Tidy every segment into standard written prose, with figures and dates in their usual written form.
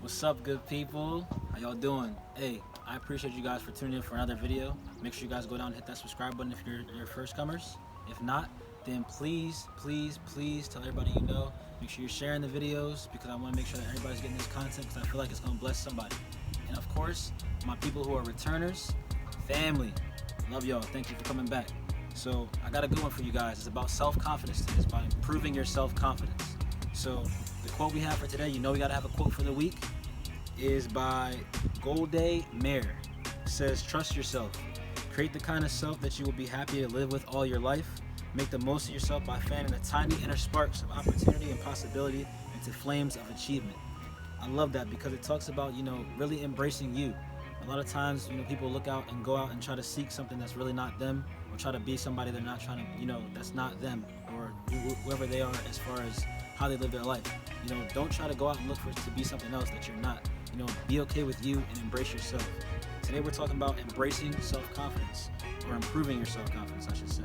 What's up, good people? How y'all doing? Hey, I appreciate you guys for tuning in for another video. Make sure you guys go down and hit that subscribe button if you're first comers. If not, then please tell everybody you know. Make sure you're sharing the videos because I want to make sure that everybody's getting this content because I feel like it's going to bless somebody. And of course, my people who are returners, family, love y'all. Thank you for coming back. So I got a good one for you guys. It's about self-confidence. It's about improving your self-confidence. So the quote we have for today, you know we got to have a quote for the week, is by Golday Meir. It says, trust yourself. Create the kind of self that you will be happy to live with all your life. Make the most of yourself by fanning the tiny inner sparks of opportunity and possibility into flames of achievement. I love that because it talks about, really embracing you. A lot of times, people look out and go out and try to seek something that's really not them, or try to be somebody they're not trying to, that's not them, or whoever they are as far as how they live their life. Don't try to go out and look to be something else that you're not. Be okay with you and embrace yourself. Today we're talking about embracing self-confidence, or improving your self-confidence, I should say.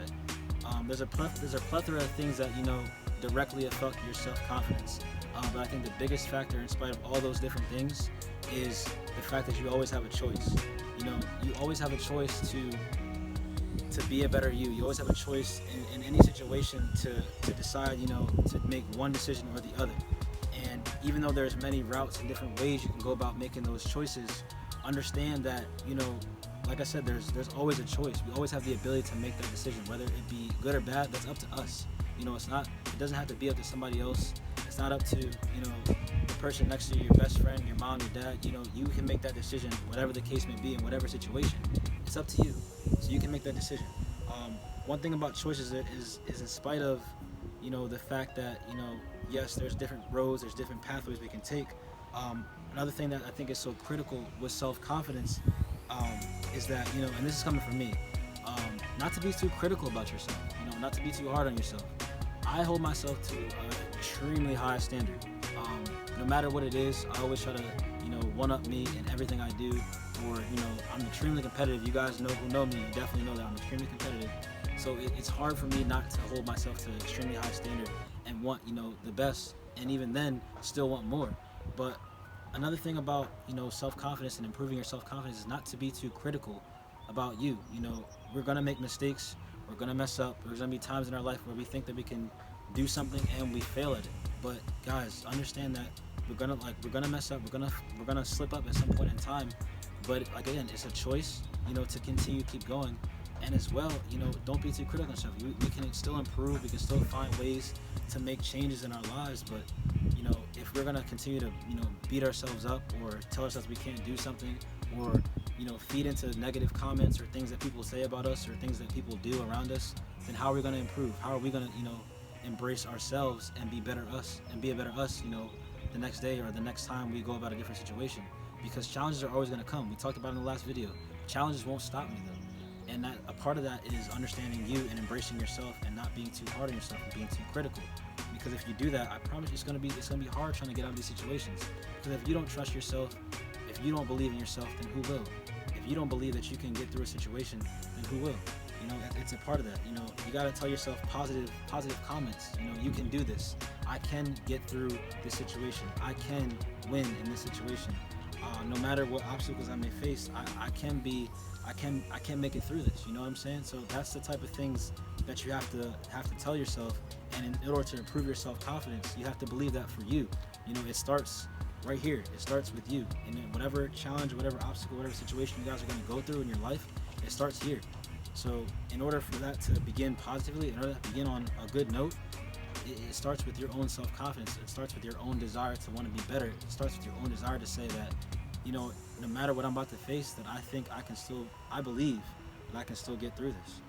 There's a plethora of things that directly affect your self-confidence. But I think the biggest factor, in spite of all those different things, is the fact that you always have a choice. You always have a choice to be a better you. You always have a choice in any situation to decide, to make one decision or the other. And even though there's many routes and different ways you can go about making those choices, understand that, like I said, there's always a choice. We always have the ability to make that decision, whether it be good or bad. That's up to us. It doesn't have to be up to somebody else. It's not up to, the person next to you, your best friend, your mom, your dad. You can make that decision, whatever the case may be, in whatever situation. It's up to you. So you can make that decision. One thing about choices is in spite of, the fact that, yes, there's different roads, there's different pathways we can take. Another thing that I think is so critical with self-confidence is that, and this is coming from me, not to be too critical about yourself, not to be too hard on yourself. I hold myself to an extremely high standard. No matter what it is, I always try to, one-up me in everything I do. Or, I'm extremely competitive. You guys who know me, you definitely know that I'm extremely competitive. So it's hard for me not to hold myself to an extremely high standard and want, the best, and even then still want more. But another thing about, self-confidence and improving your self-confidence is not to be too critical about you. We're gonna make mistakes, we're gonna mess up, there's gonna be times in our life where we think that we can do something and we fail at it. But guys, understand that we're gonna mess up, we're gonna slip up at some point in time. But again, it's a choice, to continue to keep going. And as well, don't be too critical of yourself. We can still improve, we can still find ways to make changes in our lives. But, if we're going to continue to, beat ourselves up or tell ourselves we can't do something, or, feed into negative comments or things that people say about us or things that people do around us, then how are we going to improve? How are we going to, embrace ourselves and be better us and be a better us, the next day or the next time we go about a different situation? Because challenges are always going to come. We talked about it in the last video. Challenges won't stop me though. And that a part of that is understanding you and embracing yourself and not being too hard on yourself and being too critical. Because if you do that, I promise you it's gonna be hard trying to get out of these situations. Because if you don't trust yourself, if you don't believe in yourself, then who will? If you don't believe that you can get through a situation, then who will? It's a part of that. You gotta tell yourself positive comments. You can do this. I can get through this situation. I can win in this situation. No matter what obstacles I may face, I can make it through this. You know what I'm saying? So that's the type of things that you have to tell yourself. And in order to improve your self-confidence, you have to believe that for you. It starts right here. It starts with you. And then whatever challenge, whatever obstacle, whatever situation you guys are going to go through in your life, it starts here. So in order for that to begin positively, in order to begin on a good note, it starts with your own self-confidence. It starts with your own desire to want to be better. It starts with your own desire to say that, no matter what I'm about to face, that I believe that I can still get through this,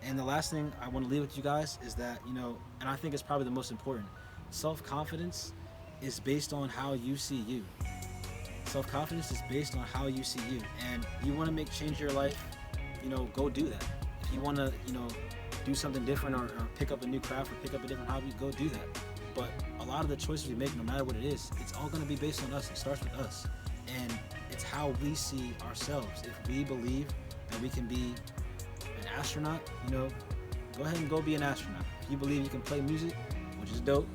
And the last thing I want to leave with you guys is that, and I think it's probably the most important, self-confidence is based on how you see you. Self-confidence is based on how you see you. And you want to make change in your life, go do that. If you want to, do something different or pick up a new craft or pick up a different hobby, go do that. But a lot of the choices we make, no matter what it is, it's all going to be based on us. It starts with us. And it's how we see ourselves. If we believe that we can be an astronaut, go ahead and go be an astronaut. If you believe you can play music, which is dope,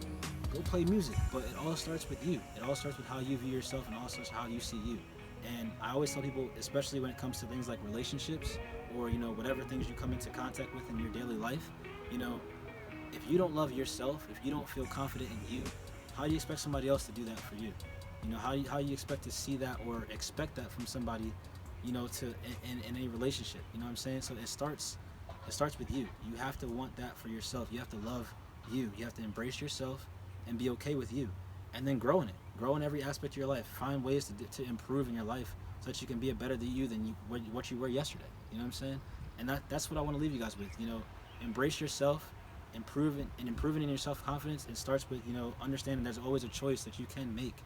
go play music. But it all starts with you. It all starts with how you view yourself, and also how you see you. And I always tell people, especially when it comes to things like relationships, or whatever things you come into contact with in your daily life, you know, if you don't love yourself, if you don't feel confident in you, how do you expect somebody else to do that for you? How do you expect to see that or expect that from somebody, to in a relationship? You know what I'm saying? So it starts with you. You have to want that for yourself. You have to love you. You have to embrace yourself and be okay with you, and then grow in it. Grow in every aspect of your life. Find ways to improve in your life so that you can be a better than what you were yesterday. You know what I'm saying? And that's what I want to leave you guys with. Embrace yourself, improving in your self-confidence. It starts with understanding there's always a choice that you can make.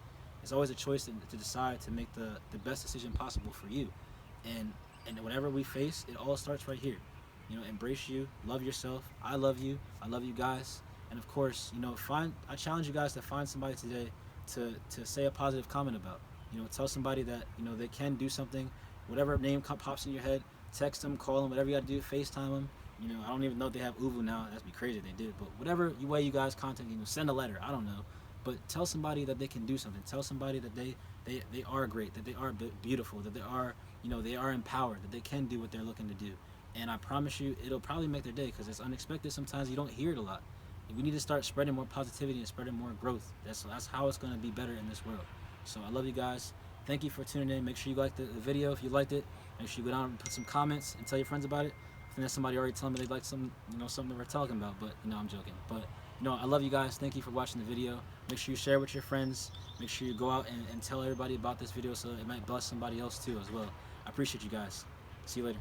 There's always a choice to decide to make the best decision possible for you. And whatever we face, it all starts right here. Embrace you, love yourself. I love you guys. And of course, I challenge you guys to find somebody today to say a positive comment about. Tell somebody that they can do something. Whatever name pops in your head, text them, call them, whatever you got to do, FaceTime them. I don't even know if they have Uvu now. That'd be crazy if they did. But whatever way you guys contact, send a letter. I don't know. But tell somebody that they can do something. Tell somebody that they are great, that they are beautiful, that they are they are empowered, that they can do what they're looking to do. And I promise you, it'll probably make their day, because it's unexpected. Sometimes you don't hear it a lot. We need to start spreading more positivity and spreading more growth. That's how it's going to be better in this world. So I love you guys. Thank you for tuning in. Make sure you like the video if you liked it. Make sure you go down and put some comments and tell your friends about it. I think that's somebody already telling me they like something we're talking about, but I'm joking. But I love you guys. Thank you for watching the video. Make sure you share with your friends. Make sure you go out and tell everybody about this video so it might bless somebody else too as well. I appreciate you guys. See you later.